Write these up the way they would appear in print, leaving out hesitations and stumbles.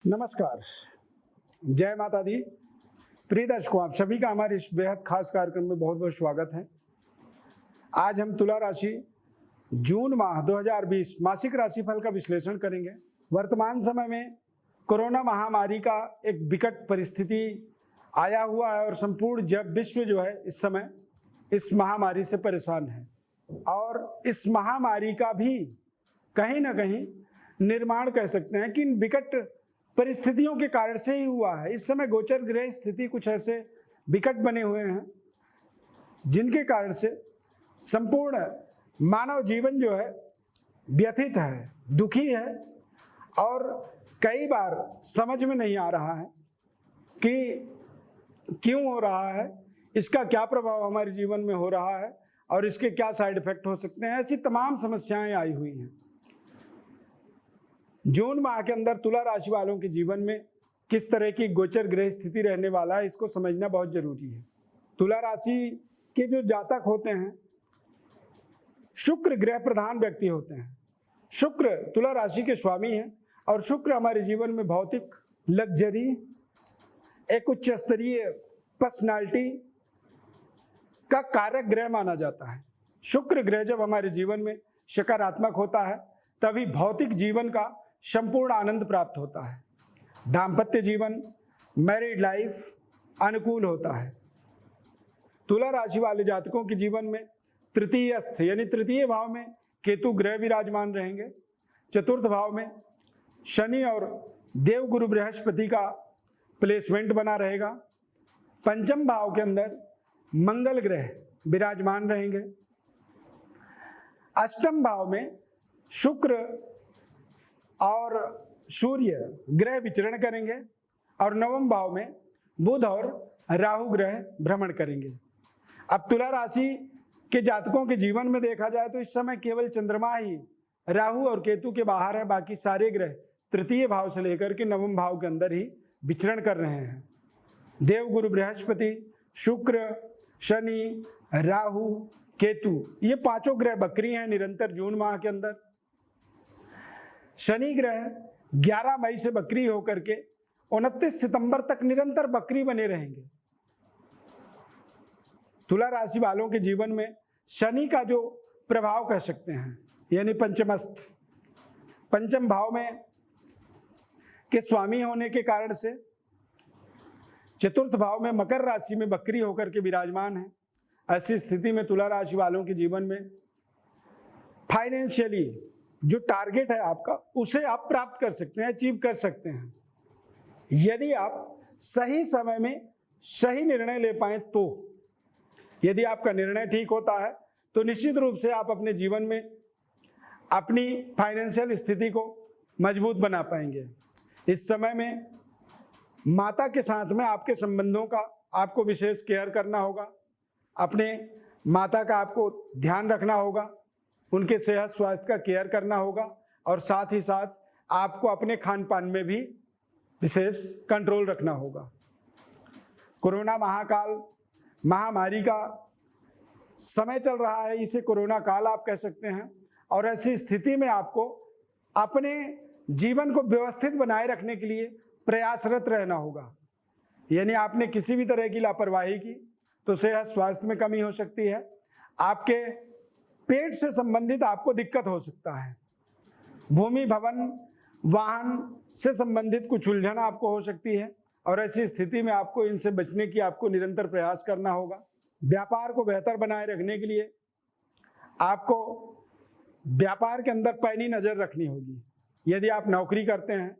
नमस्कार, जय माता दी। प्रिय दर्शकों, आप सभी का हमारे इस बेहद खास कार्यक्रम में बहुत बहुत स्वागत है। आज हम तुला राशि जून माह 2020 मासिक राशिफल का विश्लेषण करेंगे। वर्तमान समय में कोरोना महामारी का एक विकट परिस्थिति आया हुआ है और संपूर्ण विश्व जो है इस समय इस महामारी से परेशान है और इस महामारी का भी कहीं ना कहीं निर्माण कह सकते हैं कि इन विकट परिस्थितियों के कारण से ही हुआ है। इस समय गोचर ग्रह स्थिति कुछ ऐसे विकट बने हुए हैं जिनके कारण से संपूर्ण मानव जीवन जो है व्यथित है, दुखी है और कई बार समझ में नहीं आ रहा है कि क्यों हो रहा है, इसका क्या प्रभाव हमारे जीवन में हो रहा है और इसके क्या साइड इफेक्ट हो सकते हैं। ऐसी तमाम समस्याएं आई हुई हैं। जून माह के अंदर तुला राशि वालों के जीवन में किस तरह की गोचर ग्रह स्थिति रहने वाला है, इसको समझना बहुत जरूरी है। तुला राशि के जो जातक होते हैं, शुक्र ग्रह प्रधान व्यक्ति होते हैं। शुक्र तुला राशि के स्वामी हैं और शुक्र हमारे जीवन में भौतिक लग्जरी, एक उच्च स्तरीय पर्सनालिटी का कारक ग्रह माना जाता है। शुक्र ग्रह जब हमारे जीवन में सकारात्मक होता है तभी भौतिक जीवन का संपूर्ण आनंद प्राप्त होता है। दाम्पत्य जीवन, मैरिड लाइफ अनुकूल होता है। तुला राशि वाले जातकों के जीवन में तृतीयस्थ यानी तृतीय भाव में केतु ग्रह विराजमान रहेंगे। चतुर्थ भाव में शनि और देवगुरु बृहस्पति का प्लेसमेंट बना रहेगा। पंचम भाव के अंदर मंगल ग्रह विराजमान रहेंगे। अष्टम भाव में शुक्र और सूर्य ग्रह विचरण करेंगे और नवम भाव में बुध और राहु ग्रह भ्रमण करेंगे। अब तुला राशि के जातकों के जीवन में देखा जाए तो इस समय केवल चंद्रमा ही राहु और केतु के बाहर है। बाकी सारे ग्रह तृतीय भाव से लेकर के नवम भाव के अंदर ही विचरण कर रहे हैं। देवगुरु बृहस्पति, शुक्र, शनि, राहु, केतु, ये पांचों ग्रह बकरी हैं निरंतर जून माह के अंदर। शनि ग्रह 11 मई से बकरी होकर के 29 सितंबर तक निरंतर बकरी बने रहेंगे। तुला राशि वालों के जीवन में शनि का जो प्रभाव कह सकते हैं यानी पंचमस्थ, पंचम भाव में के स्वामी होने के कारण से चतुर्थ भाव में मकर राशि में बकरी होकर के विराजमान है। ऐसी स्थिति में तुला राशि वालों के जीवन में फाइनेंशियली जो टारगेट है आपका उसे आप प्राप्त कर सकते हैं, अचीव कर सकते हैं यदि आप सही समय में सही निर्णय ले पाए तो। यदि आपका निर्णय ठीक होता है तो निश्चित रूप से आप अपने जीवन में अपनी फाइनेंशियल स्थिति को मजबूत बना पाएंगे। इस समय में माता के साथ में आपके संबंधों का आपको विशेष केयर करना होगा। अपने माता का आपको ध्यान रखना होगा, उनके सेहत स्वास्थ्य का केयर करना होगा और साथ ही साथ आपको अपने खान पान में भी विशेष कंट्रोल रखना होगा। कोरोना महाकाल महामारी का समय चल रहा है, इसे कोरोना काल आप कह सकते हैं और ऐसी स्थिति में आपको अपने जीवन को व्यवस्थित बनाए रखने के लिए प्रयासरत रहना होगा। यानी आपने किसी भी तरह की लापरवाही की तो सेहत स्वास्थ्य में कमी हो सकती है, आपके पेट से संबंधित आपको दिक्कत हो सकता है, भूमि भवन वाहन से संबंधित कुछ उलझन आपको हो सकती है और ऐसी स्थिति में आपको इनसे बचने की आपको निरंतर प्रयास करना होगा। व्यापार को बेहतर बनाए रखने के लिए आपको व्यापार के अंदर पैनी नजर रखनी होगी। यदि आप नौकरी करते हैं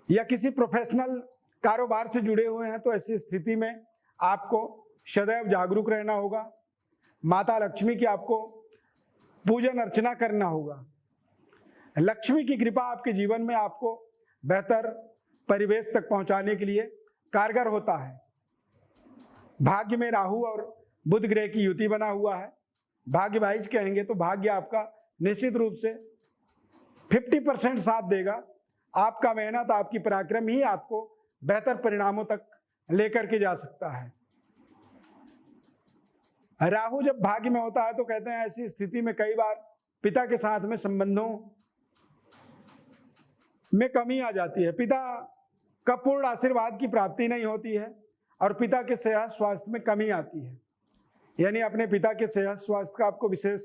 या किसी प्रोफेशनल कारोबार से जुड़े हुए हैं तो ऐसी स्थिति में आपको सदैव जागरूक रहना होगा। माता लक्ष्मी की आपको पूजन अर्चना करना होगा। लक्ष्मी की कृपा आपके जीवन में आपको बेहतर परिवेश तक पहुंचाने के लिए कारगर होता है। भाग्य में राहु और बुध ग्रह की युति बना हुआ है। भाग्य वाइज कहेंगे तो भाग्य आपका निश्चित रूप से 50% साथ देगा। आपका मेहनत, आपकी पराक्रम ही आपको बेहतर परिणामों तक लेकर के जा सकता है। राहु जब भाग्य में होता है तो कहते हैं ऐसी स्थिति में कई बार पिता के साथ में संबंधों में कमी आ जाती है, पिता का पूर्ण आशीर्वाद की प्राप्ति नहीं होती है और पिता के सेहत स्वास्थ्य में कमी आती है। यानी अपने पिता के सेहत स्वास्थ्य का आपको विशेष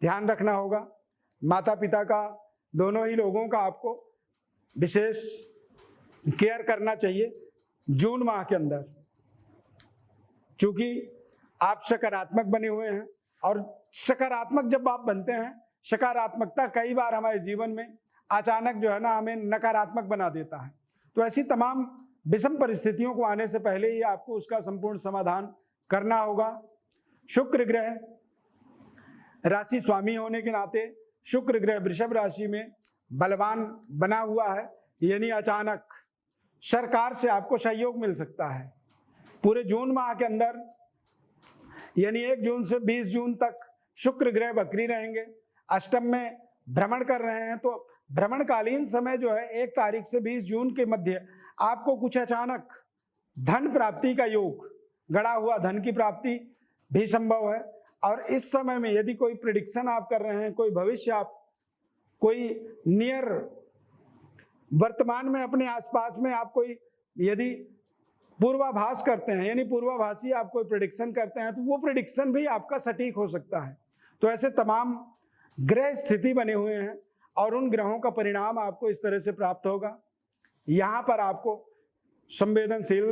ध्यान रखना होगा। माता पिता का, दोनों ही लोगों का आपको विशेष केयर करना चाहिए जून माह के अंदर, क्योंकि आप सकारात्मक बने हुए हैं और सकारात्मक जब आप बनते हैं, सकारात्मकता कई बार हमारे जीवन में अचानक जो है ना हमें नकारात्मक बना देता है। तो ऐसी तमाम विषम परिस्थितियों को आने से पहले ही आपको उसका संपूर्ण समाधान करना होगा। शुक्र ग्रह राशि स्वामी होने के नाते शुक्र ग्रह वृषभ राशि में बलवान बना हुआ है, यानी अचानक सरकार से आपको सहयोग मिल सकता है। पूरे जून माह के अंदर यानी 1 जून से 20 जून तक शुक्र ग्रह वक्री रहेंगे, अष्टम में भ्रमण कर रहे हैं। तो भ्रमणकालीन समय जो है 1 तारीख से 20 जून के मध्य आपको कुछ अचानक धन प्राप्ति का योग, गड़ा हुआ धन की प्राप्ति भी संभव है। और इस समय में यदि कोई प्रेडिक्शन आप कर रहे हैं, कोई भविष्य आप कोई नियर वर्तमान में अपने आसपास में आप कोई यदि पूर्वाभास करते हैं, यानी पूर्वाभासी आप कोई प्रेडिक्शन करते हैं, तो वो प्रेडिक्शन भी आपका सटीक हो सकता है। तो ऐसे तमाम ग्रह स्थिति बने हुए हैं और उन ग्रहों का परिणाम आपको इस तरह से प्राप्त होगा। यहाँ पर आपको संवेदनशील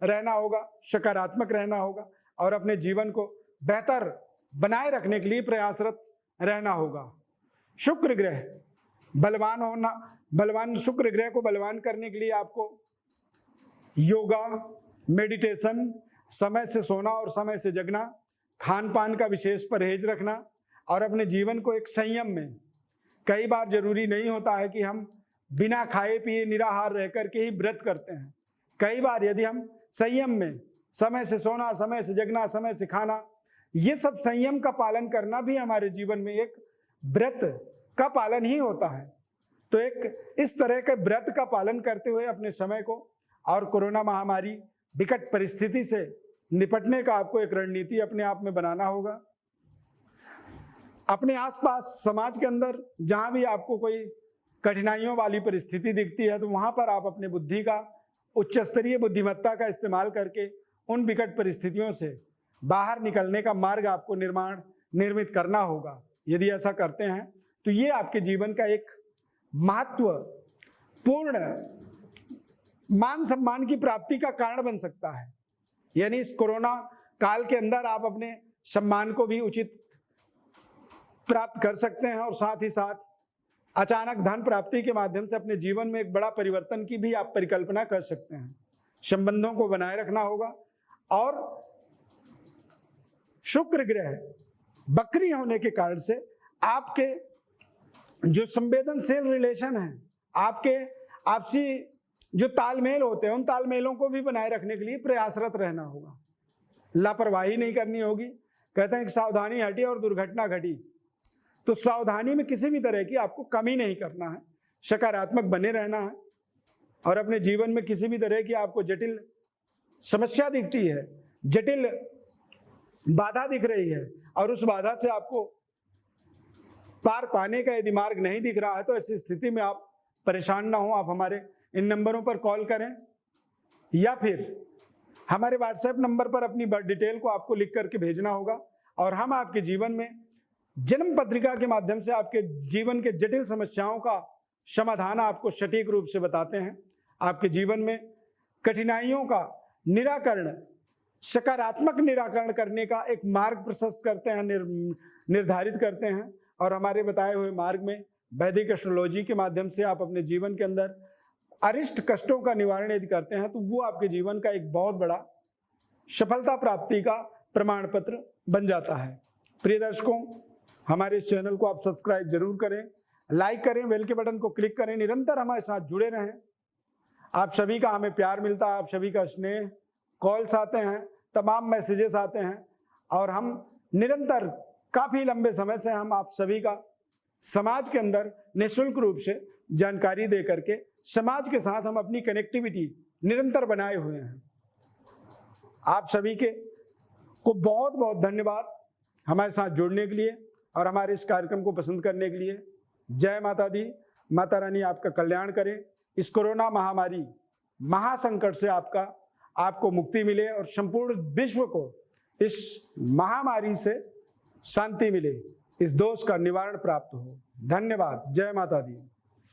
रहना होगा, सकारात्मक रहना होगा और अपने जीवन को बेहतर बनाए रखने के लिए प्रयासरत रहना होगा। शुक्र ग्रह बलवान होना, बलवान शुक्र ग्रह को बलवान करने के लिए आपको योगा, मेडिटेशन, समय से सोना और समय से जगना, खान पान का विशेष परहेज रखना और अपने जीवन को एक संयम में, कई बार जरूरी नहीं होता है कि हम बिना खाए पिए निराहार रह करके ही व्रत करते हैं। कई बार यदि हम संयम में समय से सोना, समय से जगना, समय से खाना, ये सब संयम का पालन करना भी हमारे जीवन में एक व्रत का पालन ही होता है। तो एक इस तरह के व्रत का पालन करते हुए अपने समय को और कोरोना महामारी विकट परिस्थिति से निपटने का आपको एक रणनीति अपने आप में बनाना होगा। अपने आसपास समाज के अंदर जहां भी आपको कोई कठिनाइयों वाली परिस्थिति दिखती है, तो वहां पर आप अपने बुद्धि का, उच्च स्तरीय बुद्धिमत्ता का इस्तेमाल करके उन विकट परिस्थितियों से बाहर निकलने का मार्ग आपको निर्मित करना होगा। यदि ऐसा करते हैं तो ये आपके जीवन का एक महत्वपूर्ण मान सम्मान की प्राप्ति का कारण बन सकता है। यानी इस कोरोना काल के अंदर आप अपने सम्मान को भी उचित प्राप्त कर सकते हैं और साथ ही साथ अचानक धन प्राप्ति के माध्यम से अपने जीवन में एक बड़ा परिवर्तन की भी आप परिकल्पना कर सकते हैं। संबंधों को बनाए रखना होगा और शुक्र ग्रह वक्री होने के कारण से आपके जो संवेदनशील रिलेशन है, आपके आपसी जो तालमेल होते हैं, उन तालमेलों को भी बनाए रखने के लिए प्रयासरत रहना होगा। लापरवाही नहीं करनी होगी। कहते हैं कि सावधानी हटी और दुर्घटना घटी। तो सावधानी में किसी भी तरह की आपको कमी नहीं करना है, सकारात्मक बने रहना है और अपने जीवन में किसी भी तरह की आपको जटिल समस्या दिखती है, जटिल बाधा दिख रही है और उस बाधा से आपको पार पाने का यदि मार्ग नहीं दिख रहा है, तो ऐसी स्थिति में आप परेशान ना हो। आप हमारे इन नंबरों पर कॉल करें या फिर हमारे व्हाट्सएप नंबर पर अपनी बर्थ डिटेल को आपको लिख करके भेजना होगा और हम आपके जीवन में जन्म पत्रिका के माध्यम से आपके जीवन के जटिल समस्याओं का समाधान आपको सटीक रूप से बताते हैं। आपके जीवन में कठिनाइयों का निराकरण, सकारात्मक निराकरण करने का एक मार्ग प्रशस्त करते हैं, निर्धारित करते हैं और हमारे बताए हुए मार्ग में वैदिक एस्ट्रोलॉजी के माध्यम से आप अपने जीवन के अंदर अरिष्ट कष्टों का निवारण यदि करते हैं तो वो आपके जीवन का एक बहुत बड़ा सफलता प्राप्ति का प्रमाण पत्र बन जाता है। प्रिय दर्शकों, हमारे इस चैनल को आप सब्सक्राइब जरूर करें, लाइक करें, बेल के बटन को क्लिक करें, निरंतर हमारे साथ जुड़े रहें। आप सभी का हमें प्यार मिलता है, आप सभी का स्नेह, कॉल्स आते हैं, तमाम मैसेजेस आते हैं और हम निरंतर काफ़ी लंबे समय से हम आप सभी का समाज के अंदर निःशुल्क रूप से जानकारी दे करके समाज के साथ हम अपनी कनेक्टिविटी निरंतर बनाए हुए हैं। आप सभी के को बहुत बहुत धन्यवाद हमारे साथ जुड़ने के लिए और हमारे इस कार्यक्रम को पसंद करने के लिए। जय माता दी। माता रानी आपका कल्याण करें। इस कोरोना महामारी महासंकट से आपको मुक्ति मिले और संपूर्ण विश्व को इस महामारी से शांति मिले, इस दोष का निवारण प्राप्त हो। धन्यवाद। जय माता दी।